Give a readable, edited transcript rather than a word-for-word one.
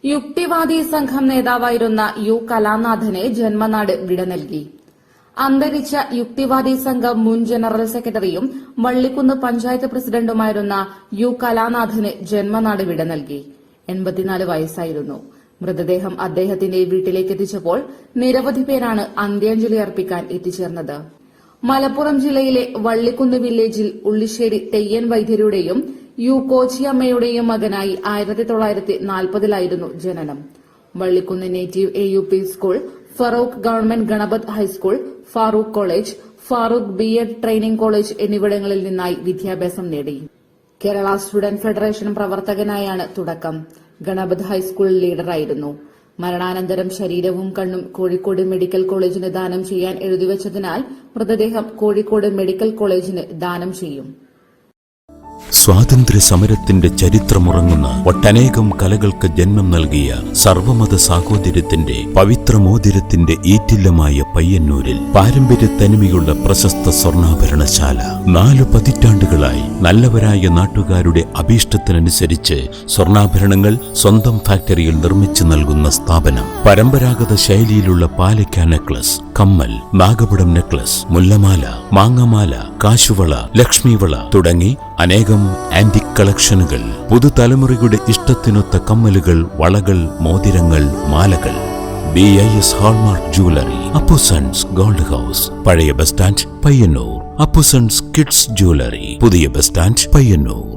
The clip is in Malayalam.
യുക്തിവാദി സംഘം നേതാവായിരുന്ന യു കലാനാഥന് ജന്മനാട് വിട നൽകി. അന്തരിച്ച യുക്തിവാദി സംഘം മുൻ ജനറൽ സെക്രട്ടറിയും വള്ളിക്കുന്ന് പഞ്ചായത്ത് പ്രസിഡന്റുമായിരുന്ന യു കലാനാഥന് ജന്മനാട് വിട നൽകി. 84 വയസ്സായിരുന്നു. മൃതദേഹം അദ്ദേഹത്തിന്റെ വീട്ടിലേക്ക് എത്തിച്ചപ്പോൾ നിരവധി പേരാണ് അന്ത്യാഞ്ജലി അർപ്പിക്കാൻ എത്തിച്ചേർന്നത്. മലപ്പുറം ജില്ലയിലെ വള്ളിക്കുന്ന് വില്ലേജിൽ ഉള്ളിശ്ശേരി തെയ്യൻ വൈദ്യരുടെയും യു കോച്ചിയമ്മയുടെയും മകനായി 1940-ലായിരുന്നു ജനനം. Vallikkunnu native AUP school, Farook government Ganapath high school, Farook college, Farook B.Ed training college എന്നിവിടങ്ങളിൽ നിന്നായി വിദ്യാഭ്യാസം നേടി. കേരള സ്റ്റുഡന്റ് ഫെഡറേഷൻ പ്രവർത്തകനായാണ് തുടക്കം. ഗണപത് ഹൈസ്കൂൾ ലീഡറായിരുന്നു. മരണാനന്തരം ശരീരവും കണ്ണും കോഴിക്കോട് മെഡിക്കൽ കോളേജിന് ദാനം ചെയ്യാൻ എഴുതിവച്ചതിനാൽ മൃതദേഹം കോഴിക്കോട് മെഡിക്കൽ കോളേജിന് ദാനം ചെയ്യും. സ്വാതന്ത്ര്യ സമരത്തിന്റെ ചരിത്രമുറങ്ങുന്ന ഒട്ടനേകം കലകൾക്ക് ജന്മം നൽകിയ സർവമത സാഹോദര്യത്തിന്റെ പവിത്രമോതിരത്തിന്റെ ഈറ്റില്ലമായ പയ്യന്നൂരിൽ പാരമ്പര്യ തനിമയുള്ള പ്രശസ്ത സ്വർണ്ണാഭരണശാല 4 പതിറ്റാണ്ടുകളായി നല്ലവരായ നാട്ടുകാരുടെ അഭീഷ്ടത്തിനനുസരിച്ച് സ്വർണ്ണാഭരണങ്ങൾ സ്വന്തം ഫാക്ടറിയിൽ നിർമ്മിച്ചു നൽകുന്ന സ്ഥാപനം. പരമ്പരാഗത ശൈലിയിലുള്ള പാലക്ക നെക്ലസ്, കമ്മൽ, നാഗപടം നെക്ലസ്, മുല്ലമാല, മാങ്ങമാല, കാശുവള, ലക്ഷ്മിവള തുടങ്ങി അനേകം ആന്റിക് കളക്ഷനുകൾ, പുതുതലമുറയുടെ ഇഷ്ടത്തിനൊത്ത കമ്മലുകൾ, വളകൾ, മോതിരങ്ങൾ, മാലകൾ. BIS hallmark jewellery, Appusons gold house, പഴയ bus stand Payyanur. Appusons kids jewellery, പുതിയ ബസ് സ്റ്റാൻഡ് പയ്യന്നൂർ.